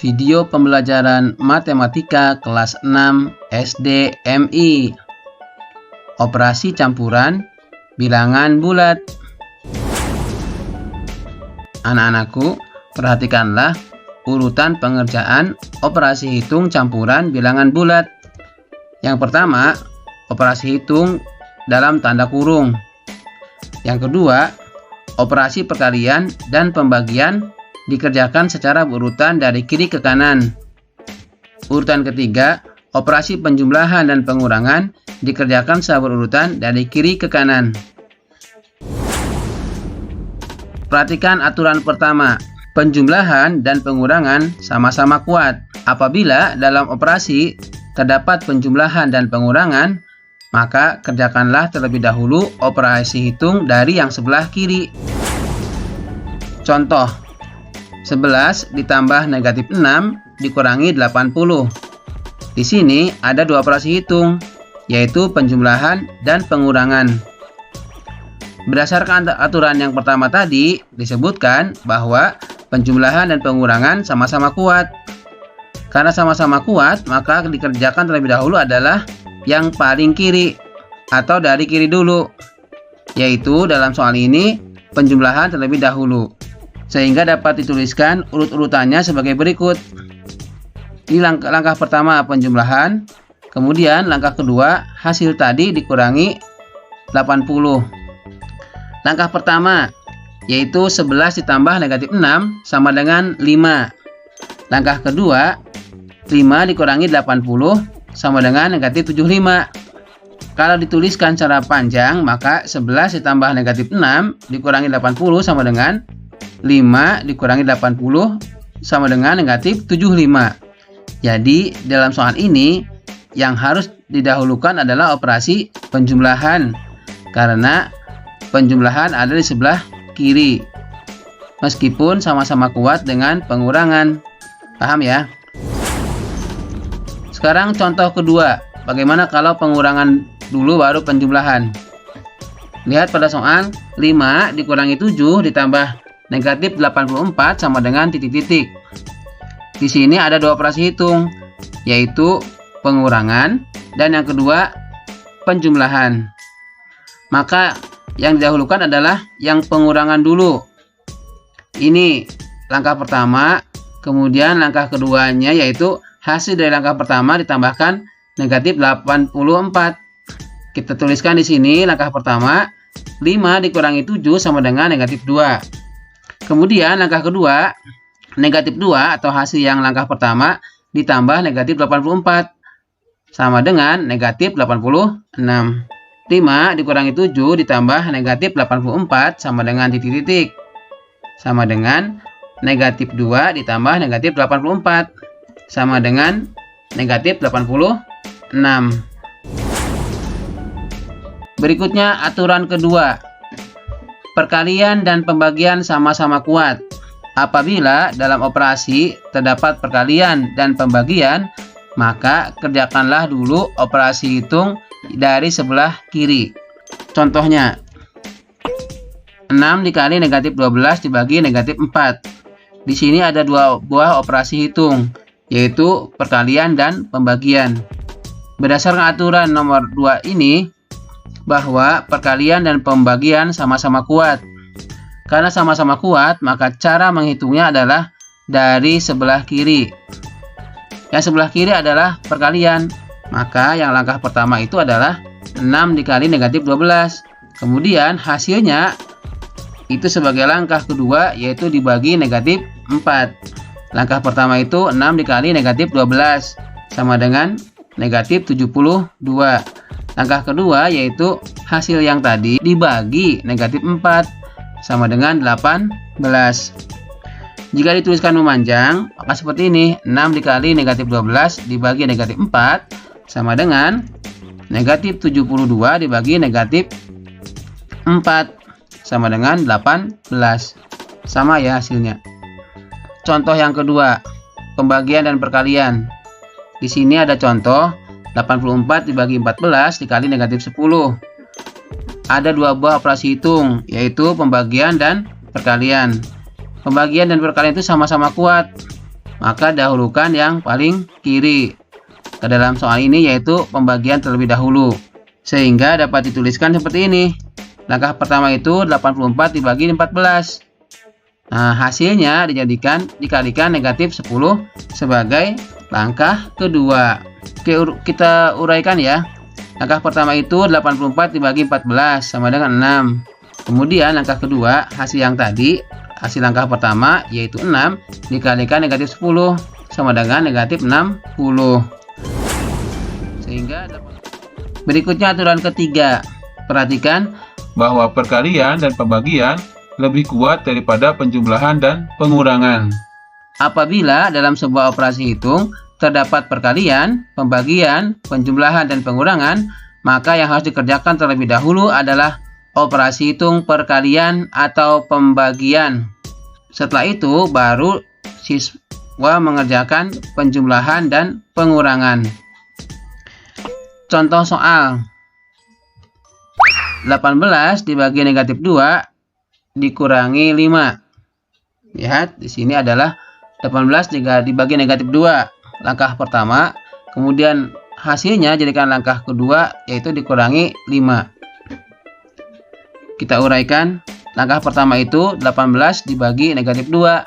video pembelajaran matematika kelas 6 SD MI. Operasi campuran bilangan bulat. Anak-anakku, perhatikanlah urutan pengerjaan operasi hitung campuran bilangan bulat. Yang pertama, operasi hitung dalam tanda kurung. Yang kedua, operasi perkalian dan pembagian dikerjakan secara berurutan dari kiri ke kanan. Urutan ketiga, operasi penjumlahan dan pengurangan dikerjakan secara berurutan dari kiri ke kanan. Perhatikan aturan pertama. Penjumlahan dan pengurangan sama-sama kuat. Apabila dalam operasi terdapat penjumlahan dan pengurangan, maka kerjakanlah terlebih dahulu operasi hitung dari yang sebelah kiri. Contoh, 11 ditambah negatif 6 dikurangi 80. Di sini ada dua operasi hitung, yaitu penjumlahan dan pengurangan. Berdasarkan aturan yang pertama tadi, disebutkan bahwa penjumlahan dan pengurangan sama-sama kuat. Karena sama-sama kuat, maka dikerjakan terlebih dahulu adalah yang paling kiri atau dari kiri dulu, yaitu dalam soal ini penjumlahan terlebih dahulu, sehingga dapat dituliskan urut-urutannya sebagai berikut. Ini langkah pertama penjumlahan, kemudian langkah kedua hasil tadi dikurangi 80. Langkah pertama yaitu 11 ditambah negatif 6 sama dengan 5. Langkah kedua 5 dikurangi 80 sama dengan negatif 75. Kalau dituliskan secara panjang, maka 11 ditambah negatif 6 dikurangi 80 sama dengan 5 dikurangi 80 sama dengan negatif 75. Jadi dalam soal ini yang harus didahulukan adalah operasi penjumlahan, karena penjumlahan ada di sebelah kiri, meskipun sama-sama kuat dengan pengurangan. Paham ya? Sekarang contoh kedua, bagaimana kalau pengurangan dulu baru penjumlahan? Lihat pada soal, 5 dikurangi 7 ditambah negatif 84 sama dengan titik-titik. Di sini ada dua operasi hitung, yaitu pengurangan dan yang kedua penjumlahan. Maka yang didahulukan adalah yang pengurangan dulu. Ini langkah pertama, kemudian langkah keduanya yaitu hasil dari langkah pertama ditambahkan negatif 84. Kita tuliskan di sini langkah pertama, 5 dikurangi 7 sama dengan negatif 2. Kemudian langkah kedua, negatif 2 atau hasil yang langkah pertama ditambah negatif 84 sama dengan negatif 86. 5 dikurangi 7 ditambah negatif 84 sama dengan titik-titik, sama dengan negatif 2 ditambah negatif 84 sama dengan negatif 86. Berikutnya aturan kedua. Perkalian dan pembagian sama-sama kuat. Apabila dalam operasi terdapat perkalian dan pembagian, maka kerjakanlah dulu operasi hitung dari sebelah kiri. Contohnya, 6 dikali negatif 12 dibagi negatif 4. Di sini ada dua buah operasi hitung, yaitu perkalian dan pembagian. Berdasarkan aturan nomor 2 ini, bahwa perkalian dan pembagian sama-sama kuat. Karena sama-sama kuat, maka cara menghitungnya adalah dari sebelah kiri. Yang sebelah kiri adalah perkalian, maka yang langkah pertama itu adalah 6 dikali negatif 12. Kemudian hasilnya itu sebagai langkah kedua, yaitu dibagi negatif 4. Langkah pertama itu 6 dikali negatif 12 sama dengan negatif 72. Langkah kedua yaitu hasil yang tadi dibagi negatif 4 sama dengan 18. Jika dituliskan memanjang, maka seperti ini, 6 dikali negatif 12 dibagi negatif 4 sama dengan negatif 72 dibagi negatif 4 sama dengan 18. Sama ya hasilnya. Contoh yang kedua, pembagian dan perkalian. Di sini ada contoh 84 dibagi 14 dikali negatif 10. Ada dua buah operasi hitung, yaitu pembagian dan perkalian. Pembagian dan perkalian itu sama-sama kuat. maka dahulukan yang paling kiri. Dalam soal ini yaitu pembagian terlebih dahulu. Sehingga dapat dituliskan seperti ini. Langkah pertama itu 84 dibagi 14. Nah, hasilnya dikalikan negatif 10 sebagai langkah kedua. Oke, kita uraikan ya. Langkah pertama itu 84 dibagi 14 sama dengan 6. Kemudian langkah kedua, hasil yang tadi, hasil langkah pertama yaitu 6 dikalikan negatif 10 sama dengan negatif 60. Sehingga berikutnya aturan ketiga. Perhatikan bahwa perkalian dan pembagian lebih kuat daripada penjumlahan dan pengurangan. Apabila dalam sebuah operasi hitung terdapat perkalian, pembagian, penjumlahan, dan pengurangan, maka yang harus dikerjakan terlebih dahulu adalah operasi hitung perkalian atau pembagian. Setelah itu baru siswa mengerjakan penjumlahan dan pengurangan. Contoh soal 18 dibagi negatif 2 dikurangi 5. Lihat di sini adalah 18 dibagi negatif 2. Langkah pertama, kemudian hasilnya jadikan langkah kedua yaitu dikurangi 5. Kita uraikan, langkah pertama itu 18 dibagi negatif 2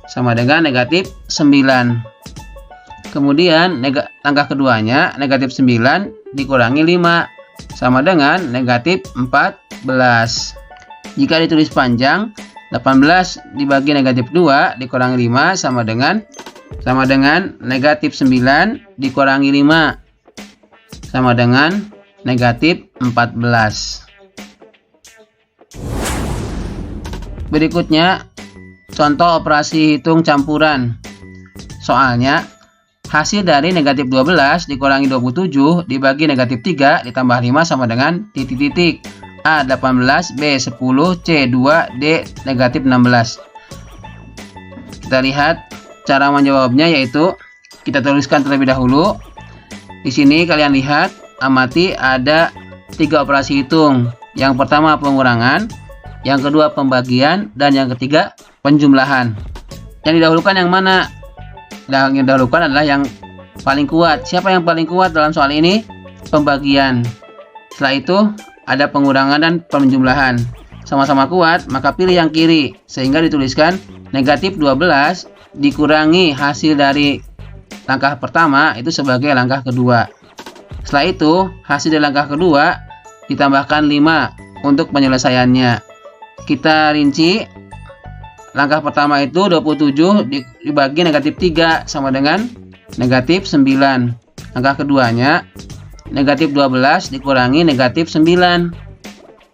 sama dengan negatif 9. Kemudian langkah keduanya negatif 9 dikurangi 5 sama dengan negatif 14. Jika ditulis panjang, 18 dibagi negatif 2 dikurangi 5 sama dengan negatif 9 dikurangi 5 sama dengan negatif 14. Berikutnya, contoh operasi hitung campuran. Soalnya, hasil dari negatif 12 dikurangi 27 dibagi negatif 3 ditambah 5 sama dengan titik-titik. A 18, B 10, C 2, D negatif 16. Kita lihat cara menjawabnya yaitu kita tuliskan terlebih dahulu. Di sini kalian lihat, amati ada 3 operasi hitung. Yang pertama pengurangan, yang kedua pembagian, dan yang ketiga penjumlahan. Yang didahulukan yang mana? Yang didahulukan adalah yang paling kuat. Siapa yang paling kuat dalam soal ini? Pembagian. Setelah itu ada pengurangan dan penjumlahan. Sama-sama kuat, maka pilih yang kiri. Sehingga dituliskan negatif 12 dikurangi hasil dari langkah pertama itu sebagai langkah kedua. Setelah itu hasil dari langkah kedua ditambahkan 5 untuk penyelesaiannya. Kita rinci, langkah pertama itu 27 dibagi negatif 3 sama dengan negatif 9. Langkah keduanya negatif 12 dikurangi negatif 9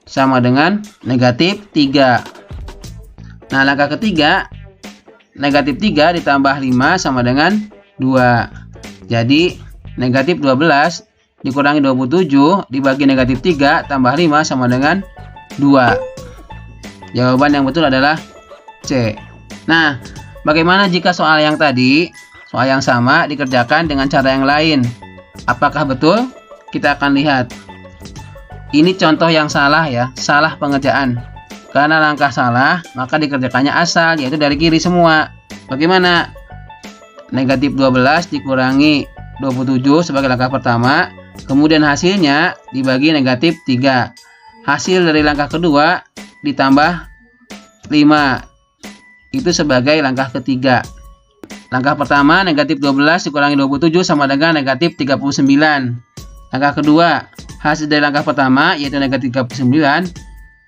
sama dengan negatif 3. Nah, langkah ketiga negatif 3 ditambah 5 sama dengan 2. Jadi negatif 12 dikurangi 27 dibagi negatif 3 tambah 5 sama dengan 2. Jawaban yang betul adalah C. Nah, bagaimana jika soal yang tadi, soal yang sama dikerjakan dengan cara yang lain? Apakah betul? Kita akan lihat. Ini contoh yang salah ya, salah pengerjaan. Karena langkah salah, maka dikerjakannya asal, yaitu dari kiri semua. Bagaimana? Negatif 12 dikurangi 27 sebagai langkah pertama, kemudian hasilnya dibagi negatif 3. Hasil dari langkah kedua ditambah 5 itu sebagai langkah ketiga. Langkah pertama negatif 12 dikurangi 27 sama dengan negatif 39. Langkah kedua, hasil dari langkah pertama yaitu negatif 39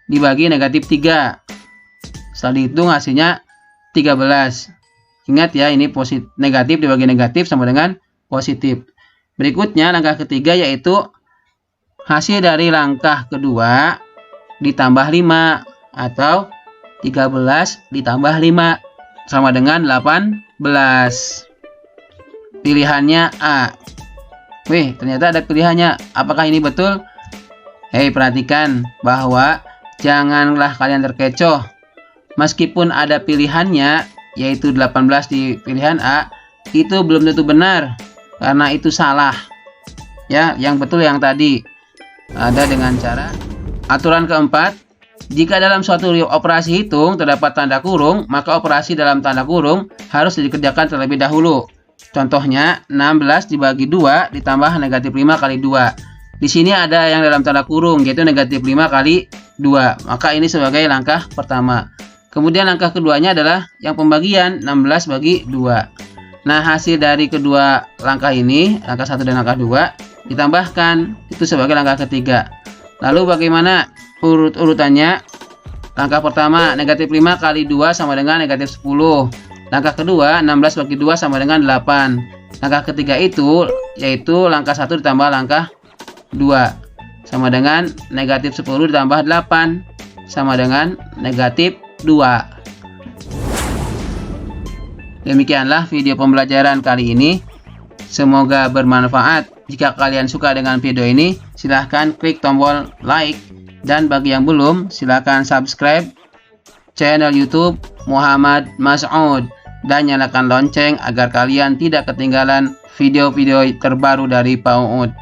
dibagi negatif 3. Setelah dihitung hasilnya 13. Ingat ya, ini negatif dibagi negatif sama dengan positif. Berikutnya langkah ketiga yaitu hasil dari langkah kedua ditambah 5 atau 13 ditambah 5 sama dengan 18. Pilihannya A. Wih, ternyata ada pilihannya. Apakah ini betul? Hei, perhatikan bahwa janganlah kalian terkecoh. Meskipun ada pilihannya, yaitu 18 di pilihan A, itu belum tentu benar. Karena itu salah. Ya, yang betul yang tadi. Ada dengan cara aturan keempat. Jika dalam suatu operasi hitung terdapat tanda kurung, maka operasi dalam tanda kurung harus dikerjakan terlebih dahulu. Contohnya, 16 dibagi 2 ditambah negatif 5 kali 2. Di sini ada yang dalam tanda kurung, yaitu negatif 5 kali 2. Maka ini sebagai langkah pertama. Kemudian langkah keduanya adalah yang pembagian 16 bagi 2. Nah, hasil dari kedua langkah ini, langkah 1 dan langkah 2, ditambahkan. Itu sebagai langkah ketiga. Lalu bagaimana urutannya? Langkah pertama, negatif 5 kali 2 sama dengan negatif 10. Langkah kedua, 16 bagi 2 sama dengan 8. Langkah ketiga itu, yaitu langkah 1 ditambah langkah 2. Sama dengan negatif 10 ditambah 8. Sama dengan negatif 2. Demikianlah video pembelajaran kali ini. Semoga bermanfaat. Jika kalian suka dengan video ini, silahkan klik tombol like. Dan bagi yang belum, silahkan subscribe channel YouTube Muhammad Mas'ud dan nyalakan lonceng agar kalian tidak ketinggalan video-video terbaru dari Pak Uud.